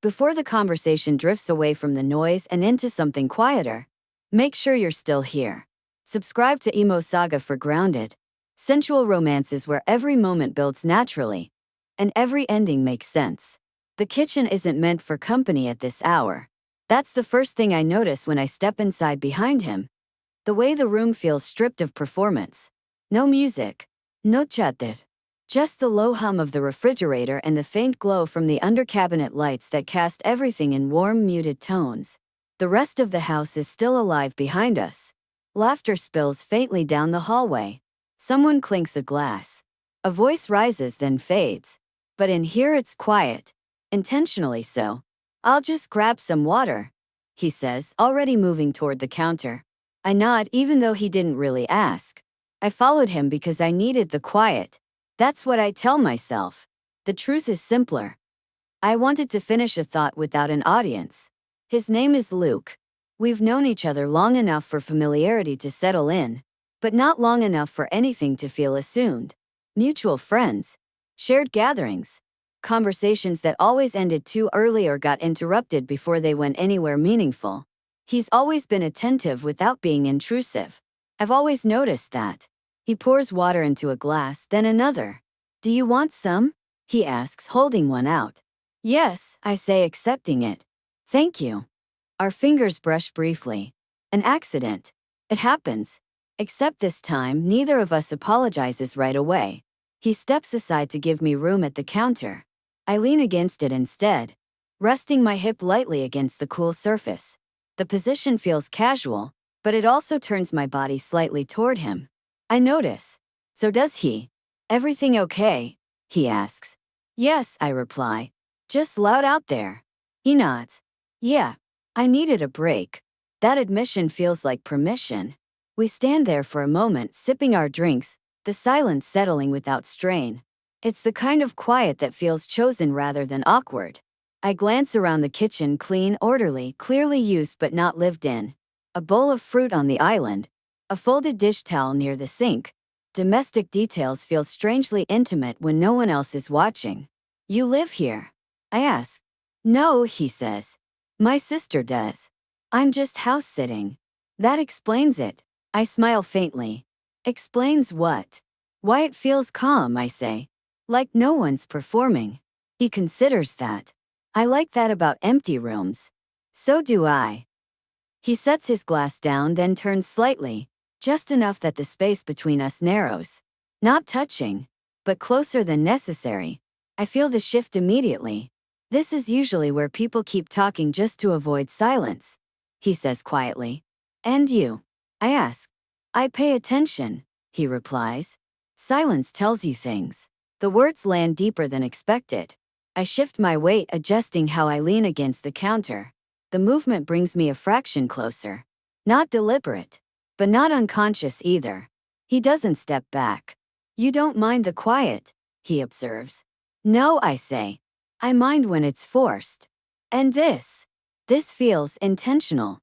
Before the conversation drifts away from the noise and into something quieter, make sure you're still here. Subscribe to Emo Saga for grounded, sensual romances where every moment builds naturally, and every ending makes sense. The kitchen isn't meant for company at this hour. That's the first thing I notice when I step inside behind him. The way the room feels stripped of performance. No music, no chatter. Just the low hum of the refrigerator and the faint glow from the under-cabinet lights that cast everything in warm, muted tones. The rest of the house is still alive behind us. Laughter spills faintly down the hallway. Someone clinks a glass. A voice rises then fades. But in here it's quiet. Intentionally so. "I'll just grab some water," he says, already moving toward the counter. I nod even though he didn't really ask. I followed him because I needed the quiet. That's what I tell myself. The truth is simpler. I wanted to finish a thought without an audience. His name is Luke. We've known each other long enough for familiarity to settle in, but not long enough for anything to feel assumed. Mutual friends, shared gatherings, conversations that always ended too early or got interrupted before they went anywhere meaningful. He's always been attentive without being intrusive. I've always noticed that. He pours water into a glass, then another. "Do you want some?" he asks, holding one out. "Yes," I say, accepting it. "Thank you." Our fingers brush briefly. An accident. It happens. Except this time, neither of us apologizes right away. He steps aside to give me room at the counter. I lean against it instead, resting my hip lightly against the cool surface. The position feels casual, but it also turns my body slightly toward him. I notice. So does he. "Everything okay?" he asks. "Yes," I reply. "Just loud out there." He nods. "Yeah, I needed a break." That admission feels like permission. We stand there for a moment, sipping our drinks, the silence settling without strain. It's the kind of quiet that feels chosen rather than awkward. I glance around the kitchen, clean, orderly, clearly used but not lived in. A bowl of fruit on the island, a folded dish towel near the sink. Domestic details feel strangely intimate when no one else is watching. "You live here?" I ask. "No," he says. "My sister does. I'm just house-sitting." That explains it. I smile faintly. "Explains what?" "Why it feels calm," I say. "Like no one's performing." He considers that. I like that about empty rooms. So do I. He sets his glass down, then turns slightly, just enough that the space between us narrows. Not touching, but closer than necessary. I feel the shift immediately. "This is usually where people keep talking just to avoid silence," he says quietly. "And you?" I ask. "I pay attention," he replies. Silence tells you things. The words land deeper than expected. I shift my weight, adjusting how I lean against the counter. The movement brings me a fraction closer. Not deliberate, but not unconscious either. He doesn't step back. "You don't mind the quiet," he observes. "No," I say. "I mind when it's forced." And this feels intentional.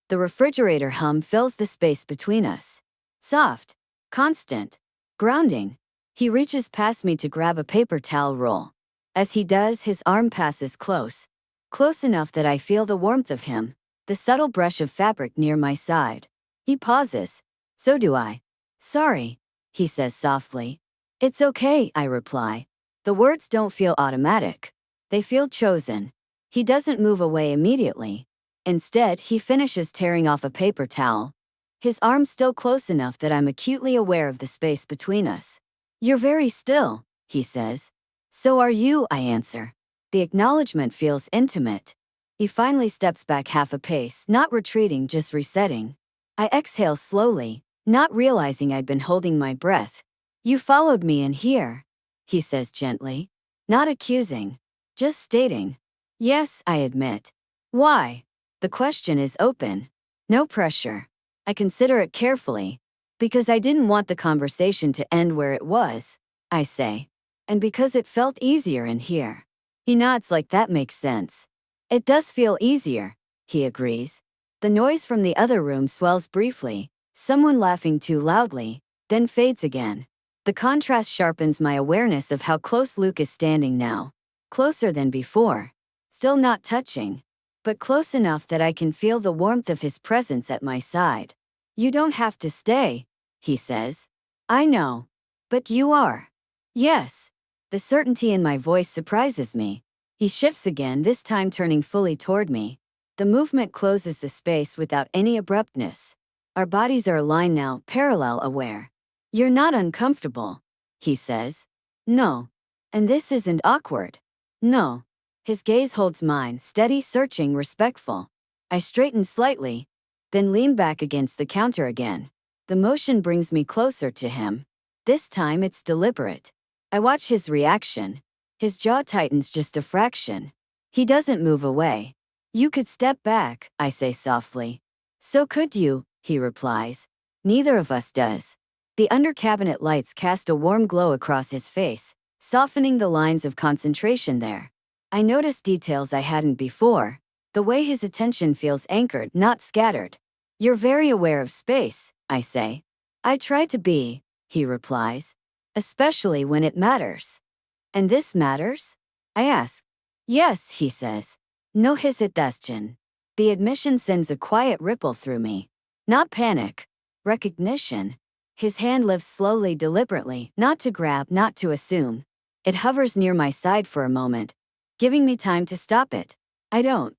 The refrigerator hum fills the space between us. Soft, constant, grounding. He reaches past me to grab a paper towel roll. As he does, his arm passes close. Close enough that I feel the warmth of him, the subtle brush of fabric near my side. He pauses. So do I. "Sorry," he says softly. "It's okay," I reply. The words don't feel automatic. They feel chosen. He doesn't move away immediately. Instead, he finishes tearing off a paper towel. His arm still close enough that I'm acutely aware of the space between us. "You're very still," he says. "So are you," I answer. The acknowledgement feels intimate. He finally steps back half a pace, not retreating, just resetting. I exhale slowly, not realizing I'd been holding my breath. "You followed me in here," he says gently. Not accusing, just stating. "Yes," I admit. "Why?" The question is open. No pressure. I consider it carefully. "Because I didn't want the conversation to end where it was," I say. "And because it felt easier in here." He nods like that makes sense. "It does feel easier," he agrees. The noise from the other room swells briefly, someone laughing too loudly, then fades again. The contrast sharpens my awareness of how close Luke is standing now. Closer than before. still not touching, but close enough that I can feel the warmth of his presence at my side. You don't have to stay, he says. I know. But you are. Yes. The certainty in my voice surprises me. He shifts again, this time turning fully toward me. The movement closes the space without any abruptness. Our bodies are aligned now, parallel, aware. You're not uncomfortable, he says. No. And this isn't awkward. No. His gaze holds mine, steady, searching, respectful. I straighten slightly, then lean back against the counter again. The motion brings me closer to him. This time it's deliberate. I watch his reaction. His jaw tightens just a fraction. He doesn't move away. You could step back, I say softly. So could you, he replies. Neither of us does. The under-cabinet lights cast a warm glow across his face, softening the lines of concentration there. I notice details I hadn't before. The way his attention feels anchored, not scattered. You're very aware of space, I say. I try to be, he replies. Especially when it matters. And this matters? I ask. Yes, he says. No hesitation. The admission sends a quiet ripple through me. Not panic. Recognition. His hand lifts slowly, deliberately, not to grab, not to assume. It hovers near my side for a moment, giving me time to stop it. I don't.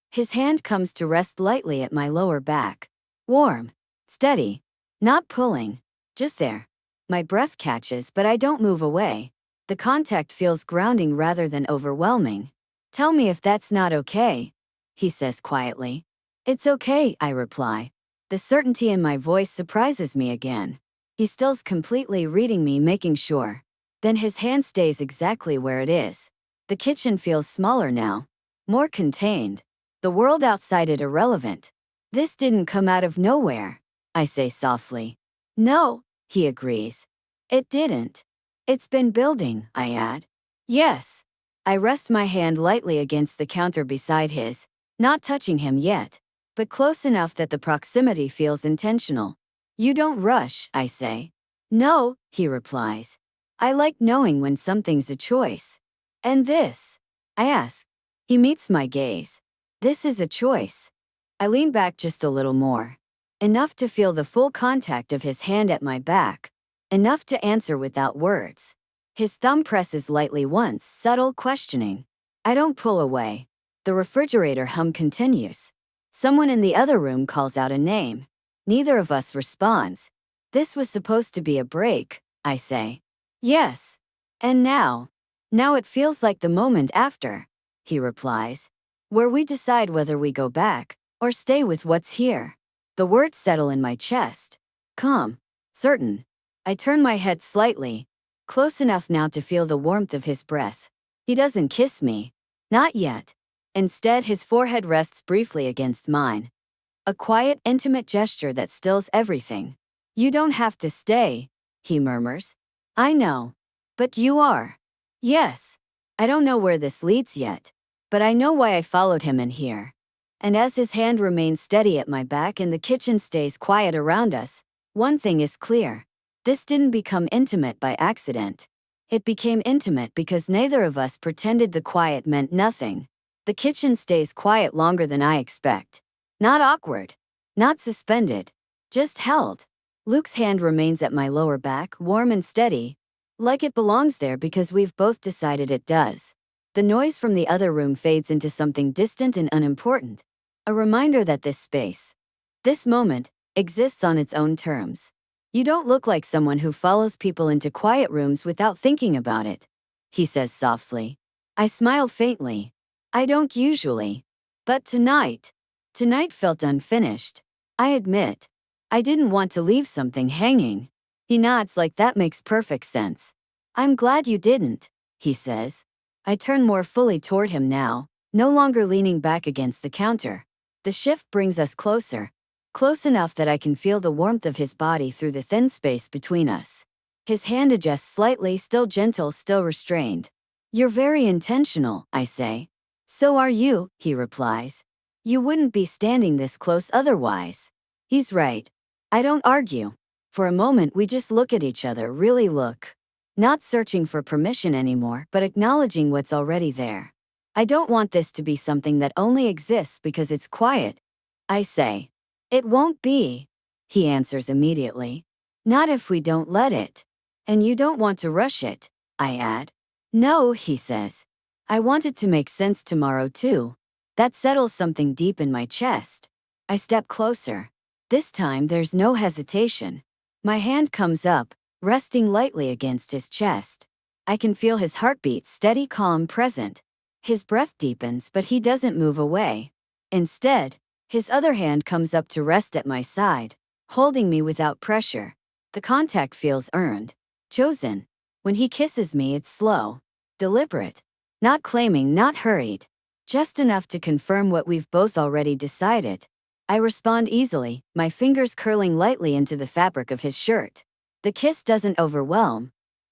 His hand comes to rest lightly at my lower back. Warm. Steady. Not pulling. Just there. My breath catches, but I don't move away. The contact feels grounding rather than overwhelming. Tell me if that's not okay, he says quietly. It's okay, I reply. The certainty in my voice surprises me again. He still's, completely reading me, making sure. Then his hand stays exactly where it is. The kitchen feels smaller now. More contained. The world outside it irrelevant. This didn't come out of nowhere, I say softly. No, he agrees. It didn't. It's been building, I add. Yes. I rest my hand lightly against the counter beside his, not touching him yet, but close enough that the proximity feels intentional. You don't rush, I say. No, he replies. I like knowing when something's a choice. And this? I ask. He meets my gaze. This is a choice. I lean back just a little more. Enough to feel the full contact of his hand at my back. Enough to answer without words. His thumb presses lightly once, subtle, questioning. I don't pull away. The refrigerator hum continues. Someone in the other room calls out a name. Neither of us responds. This was supposed to be a break, I say. Yes. And now? Now it feels like the moment after, he replies. Where we decide whether we go back, or stay with what's here. The words settle in my chest. Calm. Certain. I turn my head slightly, close enough now to feel the warmth of his breath. He doesn't kiss me. Not yet. Instead, his forehead rests briefly against mine. A quiet, intimate gesture that stills everything. You don't have to stay, he murmurs. I know. But you are. Yes. I don't know where this leads yet, but I know why I followed him in here. And as his hand remains steady at my back and the kitchen stays quiet around us, one thing is clear. This didn't become intimate by accident. It became intimate because neither of us pretended the quiet meant nothing. The kitchen stays quiet longer than I expect. Not awkward. Not suspended. Just held. Luke's hand remains at my lower back, warm and steady, like it belongs there because we've both decided it does. The noise from the other room fades into something distant and unimportant. A reminder that this space, this moment, exists on its own terms. You don't look like someone who follows people into quiet rooms without thinking about it, he says softly. I smile faintly. I don't usually. But tonight felt unfinished. I admit. I didn't want to leave something hanging. He nods like that makes perfect sense. I'm glad you didn't, he says. I turn more fully toward him now, no longer leaning back against the counter. The shift brings us closer. Close enough that I can feel the warmth of his body through the thin space between us. His hand adjusts slightly, still gentle, still restrained. You're very intentional, I say. So are you, he replies. You wouldn't be standing this close otherwise. He's right. I don't argue. For a moment we just look at each other, really look. Not searching for permission anymore, but acknowledging what's already there. I don't want this to be something that only exists because it's quiet, I say. It won't be, he answers immediately. Not if we don't let it. And you don't want to rush it, I add. No, he says. I want it to make sense tomorrow too. That settles something deep in my chest. I step closer. This time there's no hesitation. My hand comes up, resting lightly against his chest. I can feel his heartbeat steady, calm, present. His breath deepens, but he doesn't move away. Instead, his other hand comes up to rest at my side, holding me without pressure. The contact feels earned, chosen. When he kisses me, it's slow, deliberate, not claiming, not hurried, just enough to confirm what we've both already decided. I respond easily, my fingers curling lightly into the fabric of his shirt. The kiss doesn't overwhelm.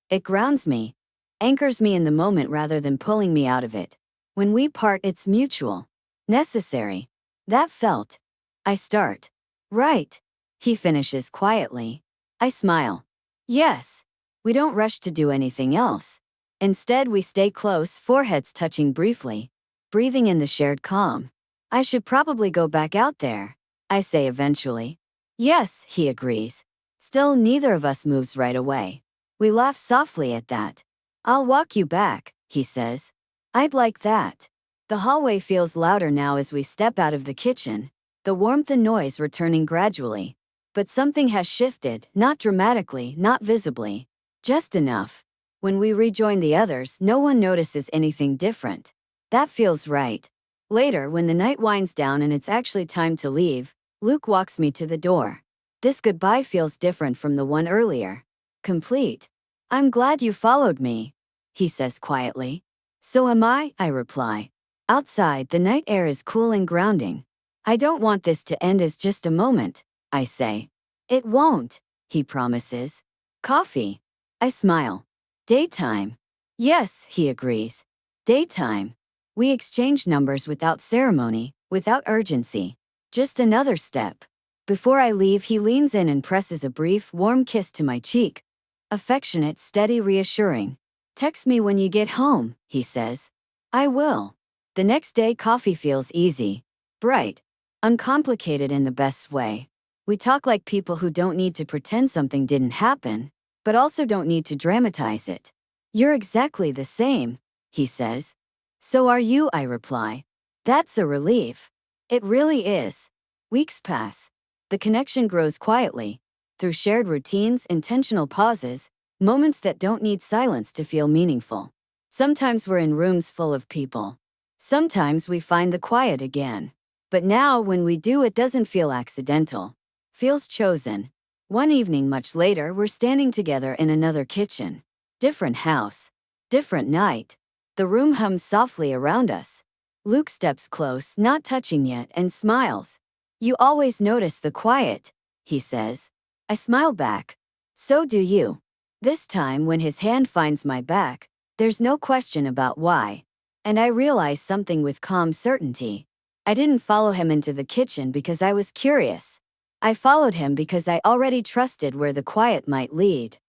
It grounds me, anchors me in the moment rather than pulling me out of it. When we part, it's mutual, necessary. That felt. I start. Right. He finishes quietly. I smile. Yes. We don't rush to do anything else. Instead, we stay close, foreheads touching briefly, breathing in the shared calm. I should probably go back out there, I say eventually. Yes, he agrees. Still, neither of us moves right away. We laugh softly at that. I'll walk you back, he says. I'd like that. The hallway feels louder now as we step out of the kitchen, the warmth and noise returning gradually. But something has shifted, not dramatically, not visibly. Just enough. When we rejoin the others, no one notices anything different. That feels right. Later, when the night winds down and it's actually time to leave, Luke walks me to the door. This goodbye feels different from the one earlier. Complete. I'm glad you followed me, he says quietly. So am I reply. Outside, the night air is cool and grounding. I don't want this to end as just a moment, I say. It won't, he promises. Coffee. I smile. Daytime. Yes, he agrees. Daytime. We exchange numbers without ceremony, without urgency. Just another step. Before I leave, he leans in and presses a brief, warm kiss to my cheek. Affectionate, steady, reassuring. Text me when you get home, he says. I will. The next day, coffee feels easy, bright, uncomplicated in the best way. We talk like people who don't need to pretend something didn't happen, but also don't need to dramatize it. You're exactly the same, he says. So are you, I reply. That's a relief. It really is. Weeks pass. The connection grows quietly, through shared routines, intentional pauses, moments that don't need silence to feel meaningful. Sometimes we're in rooms full of people. Sometimes we find the quiet again. But now, when we do, it doesn't feel accidental. Feels chosen. One evening much later, we're standing together in another kitchen. Different house. Different night. The room hums softly around us. Luke steps close, not touching yet, and smiles. You always notice the quiet, he says. I smile back. So do you. This time, when his hand finds my back, there's no question about why. And I realize something with calm certainty. I didn't follow him into the kitchen because I was curious. I followed him because I already trusted where the quiet might lead.